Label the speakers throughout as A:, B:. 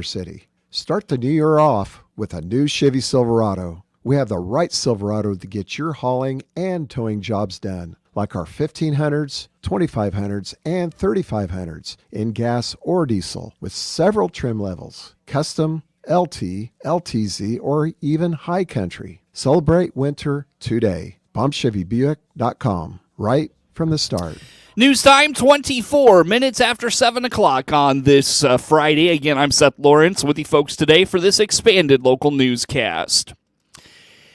A: River City. Start the new year off with a new Chevy Silverado. We have the right Silverado to get your hauling and towing jobs done, like our 1500s, 2500s, and 3500s in gas or diesel with several trim levels, custom, LT, LTZ, or even high country. Celebrate winter today. BombChevyBuick.com, right from the start.
B: News time, 24 minutes after 7 o'clock on this Friday. Again, I'm Seth Lawrence with you folks today for this expanded local newscast.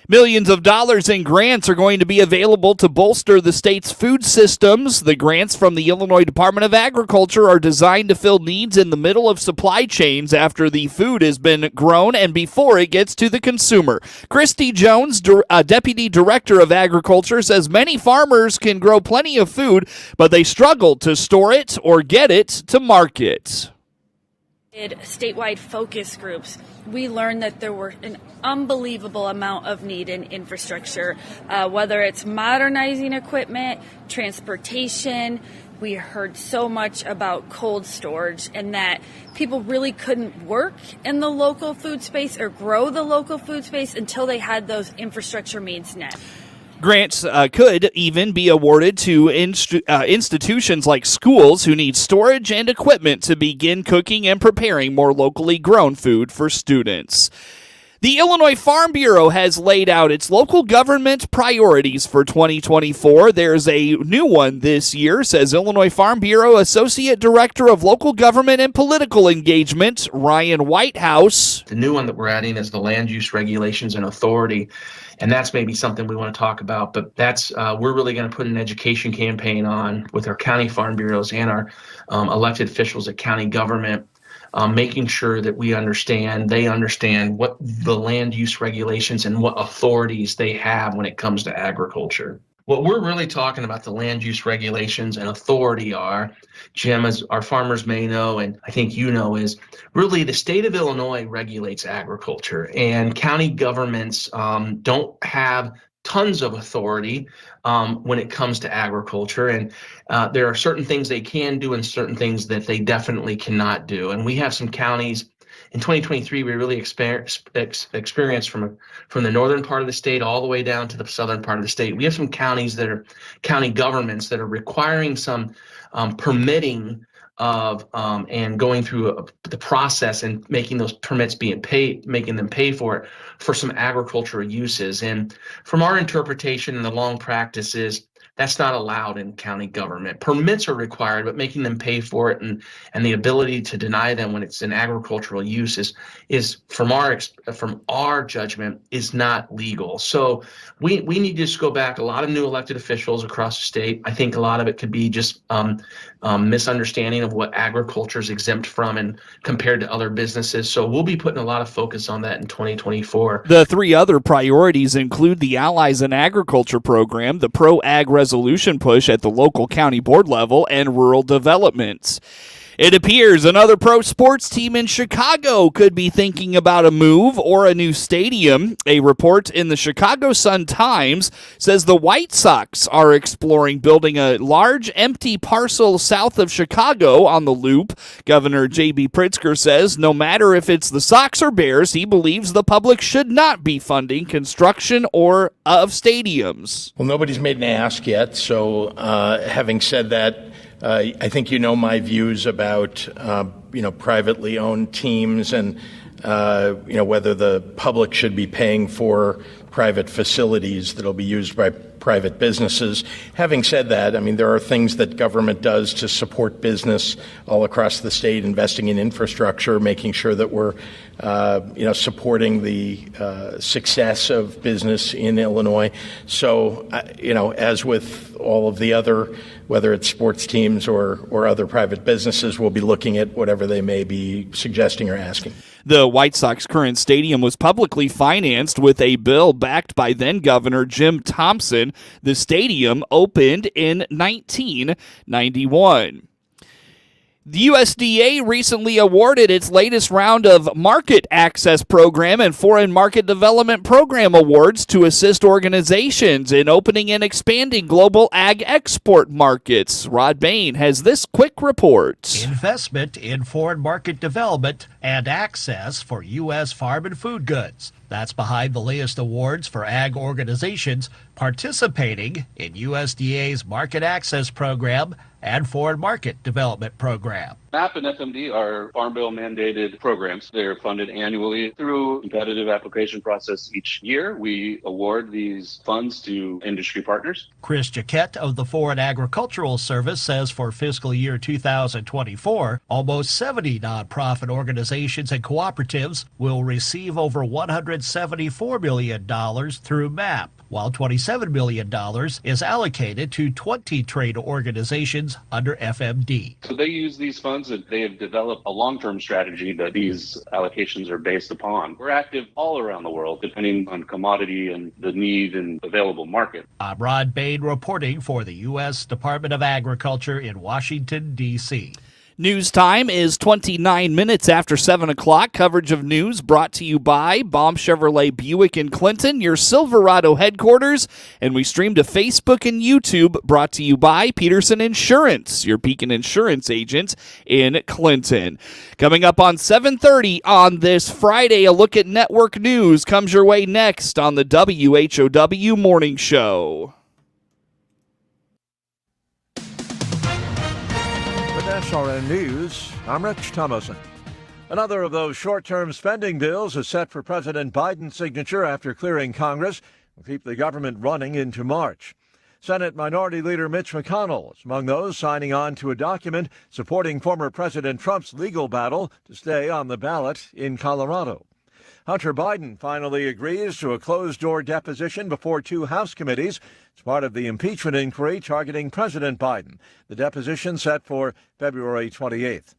B: Millions of dollars in grants are going to be available to bolster the state's food systems. The grants from the Illinois Department of Agriculture are designed to fill needs in the middle of supply chains after the food has been grown and before it gets to the consumer. Christy Jones, Deputy Director of Agriculture, says many farmers can grow plenty of food, but they struggle to store it or get it to market.
C: Statewide focus groups, we learned that there were an unbelievable amount of need in infrastructure, whether it's modernizing equipment, transportation. We heard so much about cold storage and that people really couldn't work in the local food space or grow the local food space until they had those infrastructure needs met.
B: Grants could even be awarded to institutions like schools who need storage and equipment to begin cooking and preparing more locally grown food for students. The Illinois Farm Bureau has laid out its local government priorities for 2024. There's a new one this year, says Illinois Farm Bureau Associate Director of Local Government and Political Engagement, Ryan Whitehouse.
D: The new one that we're adding is the Land Use Regulations and Authority, and that's maybe something we want to talk about, but that's we're really going to put an education campaign on with our county farm bureaus and our elected officials at county government, making sure that they understand what the land use regulations and what authorities they have when it comes to agriculture. What we're really talking about, the land use regulations and authority are, Jim, as our farmers may know, and I think you know, is really the state of Illinois regulates agriculture, and county governments don't have tons of authority when it comes to agriculture, and there are certain things they can do and certain things that they definitely cannot do. And we have some counties in 2023 we really experienced from the northern part of the state all the way down to the southern part of the state. We have some counties that are county governments that are requiring some permitting of and going through the process and making those permits making them pay for it for some agricultural uses. And from our interpretation and the long practices, that's not allowed in county government. Permits are required, but making them pay for it and the ability to deny them when it's an agricultural use is from our judgment is not legal. So we need to just go back. A lot of new elected officials across the state. I think a lot of it could be just misunderstanding of what agriculture is exempt from and compared to other businesses. So we'll be putting a lot of focus on that in 2024.
B: The three other priorities include the Allies in Agriculture program, the Pro-Ag resolution push at the local county board level, and rural development. It appears another pro sports team in Chicago could be thinking about a move or a new stadium. A report in the Chicago Sun-Times says the White Sox are exploring building a large empty parcel south of Chicago on the Loop. Governor J.B. Pritzker says no matter if it's the Sox or Bears, he believes the public should not be funding construction or of stadiums.
E: Well, nobody's made an ask yet, so having said that, I think you know my views about privately owned teams and whether the public should be paying for private facilities that'll be used by private businesses. Having said that, I mean, there are things that government does to support business all across the state, investing in infrastructure, making sure that we're supporting the success of business in Illinois. So, as with all of the other, whether it's sports teams or other private businesses, we'll be looking at whatever they may be suggesting or asking.
B: The White Sox current stadium was publicly financed with a bill backed by then-Governor Jim Thompson. The stadium opened in 1991. The USDA recently awarded its latest round of Market Access Program and Foreign Market Development Program awards to assist organizations in opening and expanding global ag export markets. Rod Bain has this quick report.
F: Investment in foreign market development and access for U.S. farm and food goods. That's behind the latest awards for ag organizations participating in USDA's Market Access Program and Foreign Market Development Program.
G: MAP and FMD are Farm Bill mandated programs. They're funded annually through a competitive application process each year. We award these funds to industry partners.
F: Chris Jaquette of the Foreign Agricultural Service says for fiscal year 2024, almost 70 nonprofit organizations and cooperatives will receive over $174 million through MAP, while $27 million is allocated to 20 trade organizations under FMD.
G: So they use these funds and they have developed a long-term strategy that these allocations are based upon. We're active all around the world, depending on commodity and the need and available market.
F: I'm Rod Bain reporting for the U.S. Department of Agriculture in Washington, D.C.
B: News time is 29 minutes after 7 o'clock. Coverage of news brought to you by Baum Chevrolet Buick in Clinton, your Silverado headquarters. And we stream to Facebook and YouTube, brought to you by Peterson Insurance, your Pekin Insurance agent in Clinton. Coming up on 7:30 on this Friday, a look at network news comes your way next on the WHOW Morning Show.
H: SRN News, I'm Rich Thomason. Another of those short-term spending bills is set for President Biden's signature after clearing Congress will keep the government running into March. Senate Minority Leader Mitch McConnell is among those signing on to a document supporting former President Trump's legal battle to stay on the ballot in Colorado. Hunter Biden finally agrees to a closed-door deposition before two House committees as part of the impeachment inquiry targeting President Biden. The deposition set for February 28th.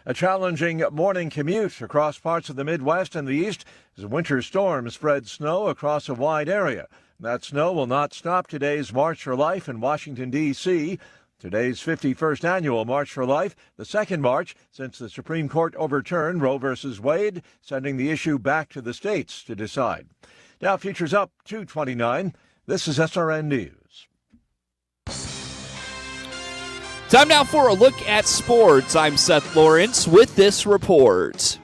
H: A challenging morning commute across parts of the Midwest and the East as a winter storm spread snow across a wide area. That snow will not stop today's March for Life in Washington, D.C., today's 51st annual March for Life, the second march since the Supreme Court overturned Roe v. Wade, sending the issue back to the states to decide. Now futures up 229. This is SRN News.
B: Time now for a look at sports. I'm Seth Lawrence with this report.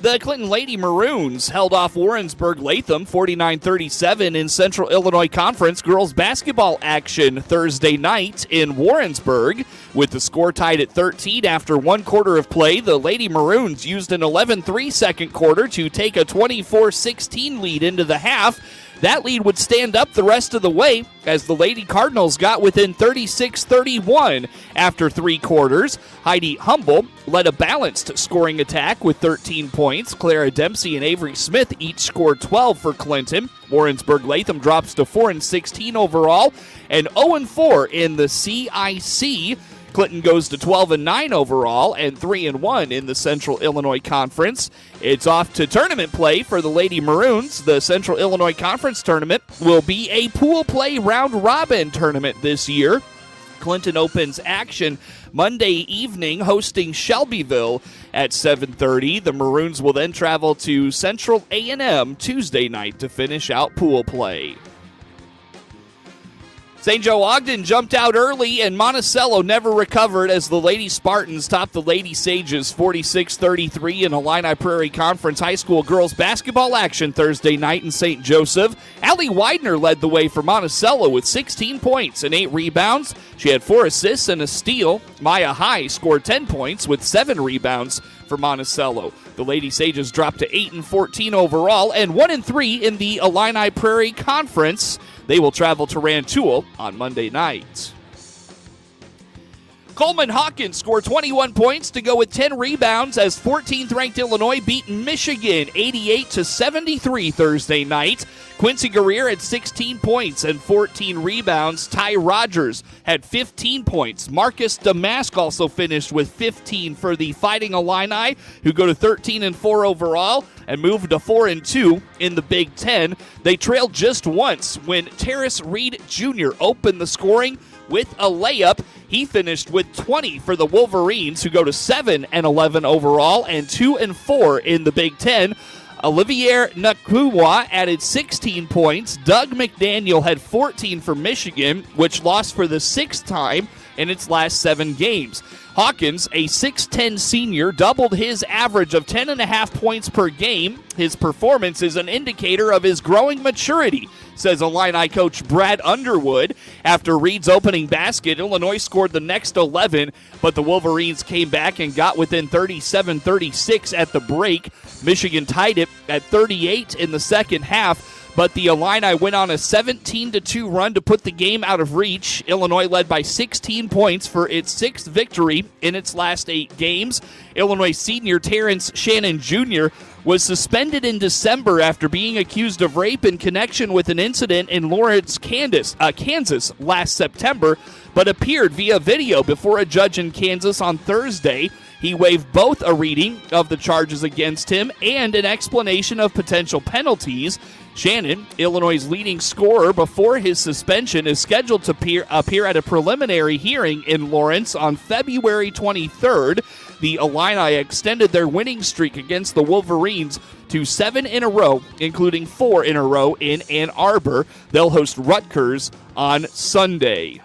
B: The Clinton Lady Maroons held off Warrensburg-Latham 49-37 in Central Illinois Conference girls basketball action Thursday night in Warrensburg. With the score tied at 13 after one quarter of play, the Lady Maroons used an 11-3 second quarter to take a 24-16 lead into the half. That lead would stand up the rest of the way as the Lady Cardinals got within 36-31 after three quarters. Heidi Humble led a balanced scoring attack with 13 points. Clara Dempsey and Avery Smith each scored 12 for Clinton. Warrensburg-Latham drops to 4-16 overall and 0-4 in the CIC. Clinton goes to 12-9 overall and 3-1 in the Central Illinois Conference. It's off to tournament play for the Lady Maroons. The Central Illinois Conference tournament will be a pool play round-robin tournament this year. Clinton opens action Monday evening hosting Shelbyville at 7:30. The Maroons will then travel to Central A&M Tuesday night to finish out pool play. St. Joe Ogden jumped out early, and Monticello never recovered as the Lady Spartans topped the Lady Sages 46-33 in Illini Prairie Conference High School girls basketball action Thursday night in St. Joseph. Allie Widener led the way for Monticello with 16 points and 8 rebounds. She had 4 assists and a steal. Maya High scored 10 points with 7 rebounds for Monticello. The Lady Sages dropped to 8-14 overall and 1-3 in the Illini Prairie Conference. They will travel to Rantoul on Monday night. Coleman Hawkins scored 21 points to go with 10 rebounds as 14th-ranked Illinois beat Michigan 88-73 Thursday night. Quincy Guerrier had 16 points and 14 rebounds. Ty Rogers had 15 points. Marcus Damask also finished with 15 for the Fighting Illini, who go to 13-4 overall and move to 4-2 in the Big Ten. They trailed just once when Terrace Reed Jr. opened the scoring with a layup. He finished with 20 for the Wolverines, who go to 7-11 overall and 2-4 in the Big Ten. Olivier Nkamhoua added 16 points. Doug McDaniel had 14 for Michigan, which lost for the 6th time in its last 7 games. Hawkins, a 6'10 senior, doubled his average of 10.5 points per game. His performance is an indicator of his growing maturity, says Illini coach Brad Underwood. After Reed's opening basket, Illinois scored the next 11, but the Wolverines came back and got within 37-36 at the break. Michigan tied it at 38 in the second half, but the Illini went on a 17-2 run to put the game out of reach. Illinois led by 16 points for its 6th victory in its last 8 games. Illinois senior Terrence Shannon Jr. was suspended in December after being accused of rape in connection with an incident in Lawrence, Kansas last September, but appeared via video before a judge in Kansas on Thursday. He waived both a reading of the charges against him and an explanation of potential penalties. Shannon, Illinois' leading scorer before his suspension, is scheduled to appear at a preliminary hearing in Lawrence on February 23rd. The Illini extended their winning streak against the Wolverines to 7 in a row, including 4 in a row in Ann Arbor. They'll host Rutgers on Sunday.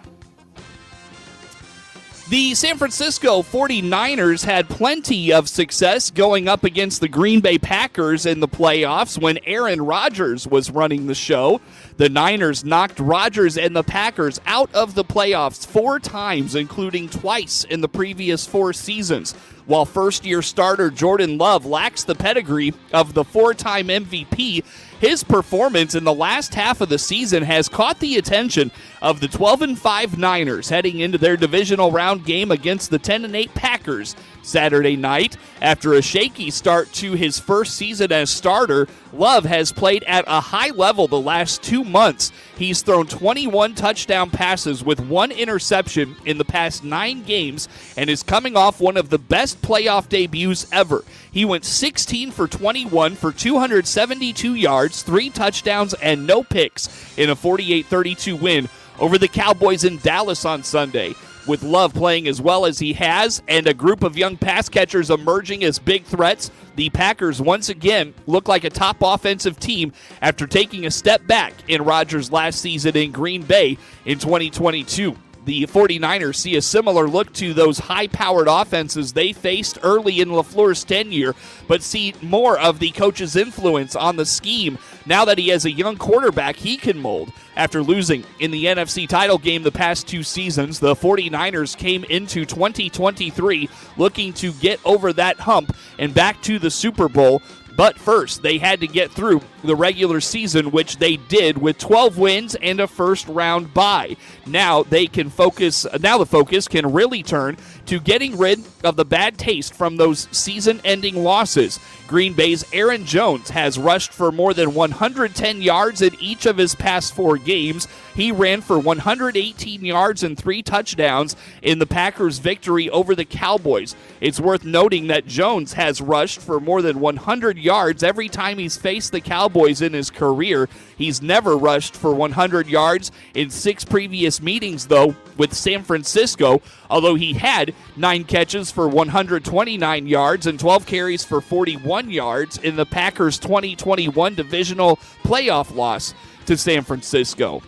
B: The San Francisco 49ers had plenty of success going up against the Green Bay Packers in the playoffs when Aaron Rodgers was running the show. The Niners knocked Rodgers and the Packers out of the playoffs 4 times, including twice in the previous 4 seasons. While first-year starter Jordan Love lacks the pedigree of the 4-time MVP, his performance in the last half of the season has caught the attention of the 12-5 Niners heading into their divisional round game against the 10-8 Packers Saturday night. After a shaky start to his first season as starter, Love has played at a high level the last 2 months. He's thrown 21 touchdown passes with 1 interception in the past 9 games and is coming off one of the best playoff debuts ever. He went 16 for 21 for 272 yards, 3 touchdowns, and no picks in a 48-32 win over the Cowboys in Dallas on Sunday. With Love playing as well as he has and a group of young pass catchers emerging as big threats, the Packers once again look like a top offensive team after taking a step back in Rodgers' last season in Green Bay in 2022. The 49ers see a similar look to those high-powered offenses they faced early in LaFleur's tenure, but see more of the coach's influence on the scheme now that he has a young quarterback he can mold. After losing in the NFC title game the past 2 seasons, the 49ers came into 2023 looking to get over that hump and back to the Super Bowl. But first, they had to get through the regular season, which they did with 12 wins and a first-round bye. Now the focus can really turn to getting rid of the bad taste from those season-ending losses. Green Bay's Aaron Jones has rushed for more than 110 yards in each of his past 4 games. He ran for 118 yards and 3 touchdowns in the Packers' victory over the Cowboys. It's worth noting that Jones has rushed for more than 100 yards every time he's faced the Cowboys in his career. He's never rushed for 100 yards in 6 previous meetings, though, with San Francisco, although he had 9 catches for 129 yards and 12 carries for 41 yards in the Packers' 2021 divisional playoff loss to San Francisco.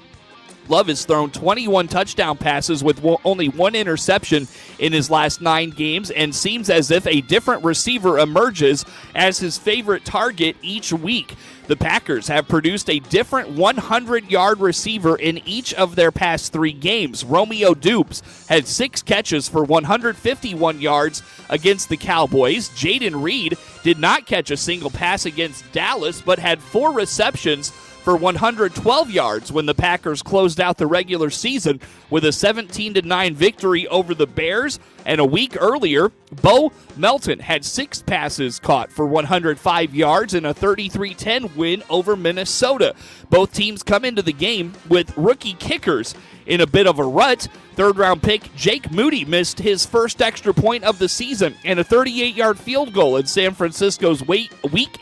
B: Love has thrown 21 touchdown passes with only 1 interception in his last 9 games and seems as if a different receiver emerges as his favorite target each week. The Packers have produced a different 100-yard receiver in each of their past 3 games. Romeo Doubs had 6 catches for 151 yards against the Cowboys. Jaden Reed did not catch a single pass against Dallas, but had 4 receptions for 112 yards when the Packers closed out the regular season with a 17-9 victory over the Bears. And a week earlier, Bo Melton had 6 passes caught for 105 yards in a 33-10 win over Minnesota. Both teams come into the game with rookie kickers in a bit of a rut. Third-round pick Jake Moody missed his first extra point of the season and a 38-yard field goal in San Francisco's Week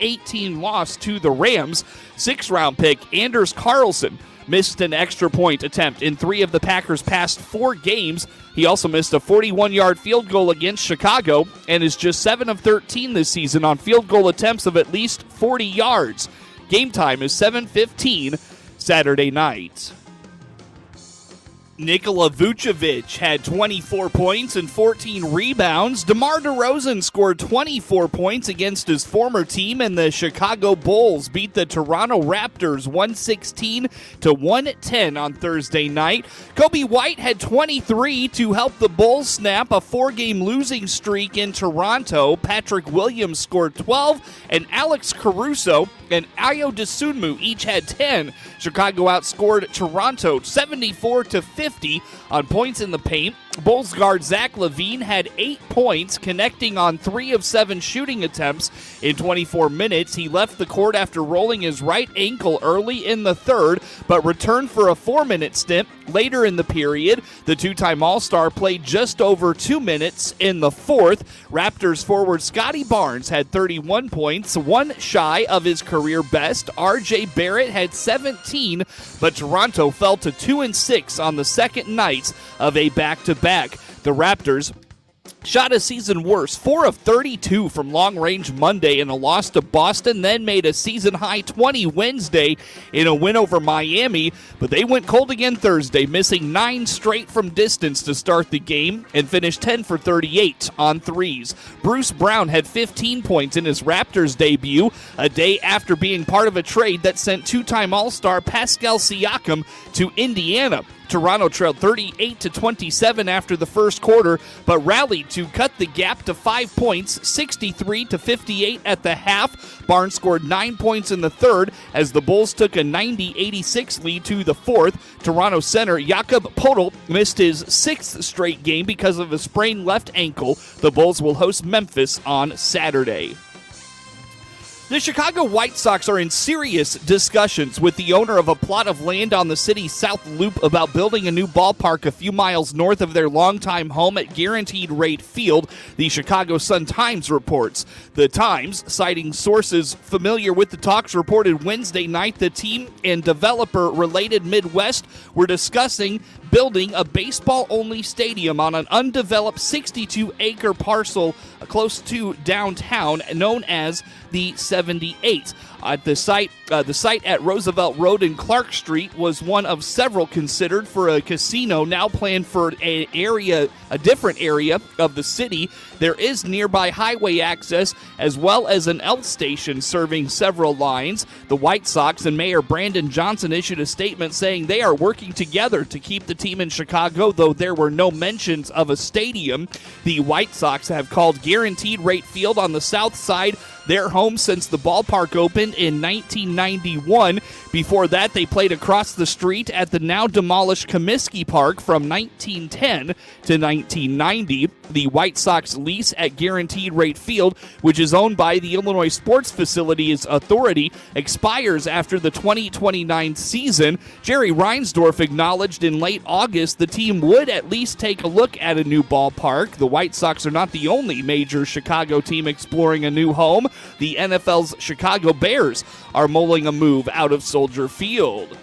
B: 18 loss to the Rams. 6th-round pick Anders Carlson missed an extra point attempt in 3 of the Packers' past 4 games. He also missed a 41-yard field goal against Chicago and is just 7 of 13 this season on field goal attempts of at least 40 yards. Game time is 7:15 Saturday night. Nikola Vucevic had 24 points and 14 rebounds. DeMar DeRozan scored 24 points against his former team, and the Chicago Bulls beat the Toronto Raptors 116-110 on Thursday night. Kobe White had 23 to help the Bulls snap a 4-game losing streak in Toronto. Patrick Williams scored 12, and Alex Caruso and Ayo Dosunmu each had 10. Chicago outscored Toronto 74-50 on points in the paint. Bulls guard Zach LaVine had 8 points, connecting on 3 of 7 shooting attempts in 24 minutes. He left the court after rolling his right ankle early in the third, but returned for a 4-minute stint later in the period. The 2-time All-Star played just over 2 minutes in the fourth. Raptors forward Scotty Barnes had 31 points, 1 shy of his career best. RJ Barrett had 17, but Toronto fell to 2-6 on the second night of a back-to-back. The Raptors shot a season worst, 4 of 32 from long range Monday in a loss to Boston, then made a season-high 20 Wednesday in a win over Miami, but they went cold again Thursday, missing 9 straight from distance to start the game and finished 10 for 38 on threes. Bruce Brown had 15 points in his Raptors debut, a day after being part of a trade that sent 2-time All-Star Pascal Siakam to Indiana. Toronto trailed 38-27 after the first quarter, but rallied to cut the gap to 5 points, 63-58 at the half. Barnes scored 9 points in the third as the Bulls took a 90-86 lead to the fourth. Toronto center Jakob Poeltl missed his 6th straight game because of a sprained left ankle. The Bulls will host Memphis on Saturday. The Chicago White Sox are in serious discussions with the owner of a plot of land on the city's South Loop about building a new ballpark a few miles north of their longtime home at Guaranteed Rate Field, the Chicago Sun-Times reports. The Times, citing sources familiar with the talks, reported Wednesday night the team and developer Related Midwest were discussing building a baseball-only stadium on an undeveloped 62-acre parcel close to downtown known as the 78. The site at Roosevelt Road and Clark Street was one of several considered for a casino now planned for a different area of the city. There is nearby highway access as well as an L station serving several lines. The White Sox and Mayor Brandon Johnson issued a statement saying they are working together to keep the team in Chicago, though there were no mentions of a stadium. The White Sox have called Guaranteed Rate Field on the south side their home since the ballpark opened in 1991. Before that, they played across the street at the now demolished Comiskey Park from 1910 to 1990. The White Sox lease at Guaranteed Rate Field, which is owned by the Illinois Sports Facilities Authority, expires after the 2029 season. Jerry Reinsdorf acknowledged in late August the team would at least take a look at a new ballpark. The White Sox are not the only major Chicago team exploring a new home. The NFL's Chicago Bears are mulling a move out of Soldier Field.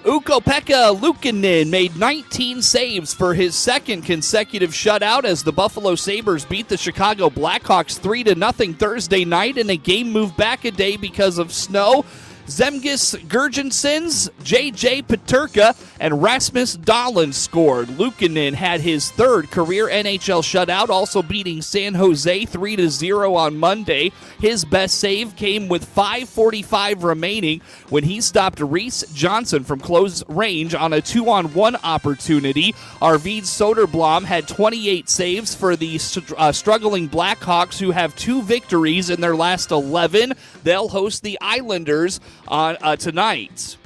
B: Ukko-Pekka Luukkonen made 19 saves for his second consecutive shutout as the Buffalo Sabres beat the Chicago Blackhawks 3-0 Thursday night in a game moved back a day because of snow. Zemgus Girgensons, J.J. Peterka, and Rasmus Dahlin scored. Luukkonen had his third career NHL shutout, also beating San Jose 3-0 on Monday. His best save came with 5:45 remaining when he stopped Reese Johnson from close range on a 2-on-1 opportunity. Arvid Soderblom had 28 saves for the struggling Blackhawks, who have 2 victories in their last 11. They'll host the Islanders on tonight.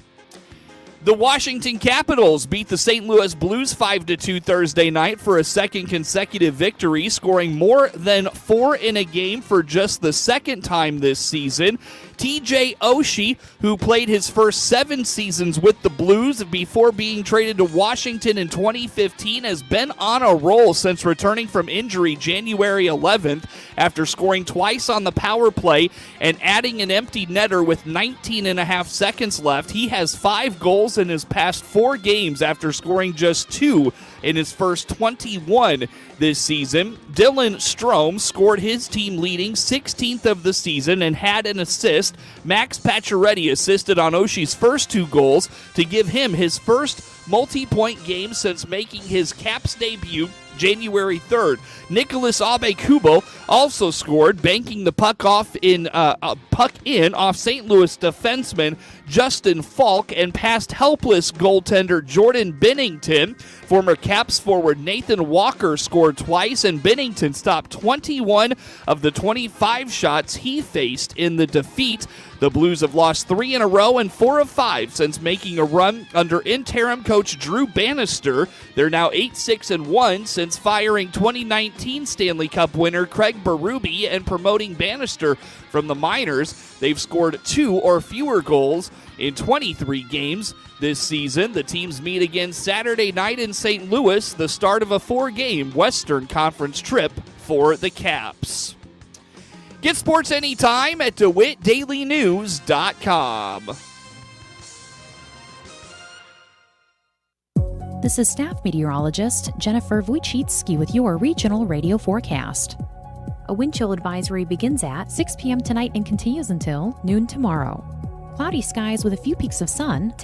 B: The Washington Capitals beat the St. Louis Blues 5-2 Thursday night for a second consecutive victory, scoring more than 4 in a game for just the second time this season. TJ Oshie, who played his first 7 seasons with the Blues before being traded to Washington in 2015, has been on a roll since returning from injury January 11th after scoring twice on the power play and adding an empty netter with 19 and a half seconds left. He has 5 goals in his past 4 games after scoring just 2 in his first 21 this season. Dylan Strome scored his team-leading 16th of the season and had an assist. Max Pacioretty assisted on Oshie's first 2 goals to give him his first multi-point game since making his Caps debut January 3rd. Nicholas Aube-Kubel also scored, banking the puck in off St. Louis defenseman Justin Falk and past helpless goaltender Jordan Binnington. Former Caps forward Nathan Walker scored twice, and Binnington stopped 21 of the 25 shots he faced in the defeat. The Blues have lost 3 in a row and 4 of 5 since making a run under interim coach Drew Bannister. They're now 8-6-1 since firing 2019 Stanley Cup winner Craig Berube and promoting Bannister from the minors. They've scored 2 or fewer goals in 23 games this season. The teams meet again Saturday night in St. Louis, the start of a 4-game Western Conference trip for the Caps. Get sports anytime at DeWittDailyNews.com.
I: This is staff meteorologist Jennifer Wojcicki with your regional radio forecast. A wind chill advisory begins at 6 p.m. tonight and continues until noon tomorrow. Cloudy skies with a few peaks of sun.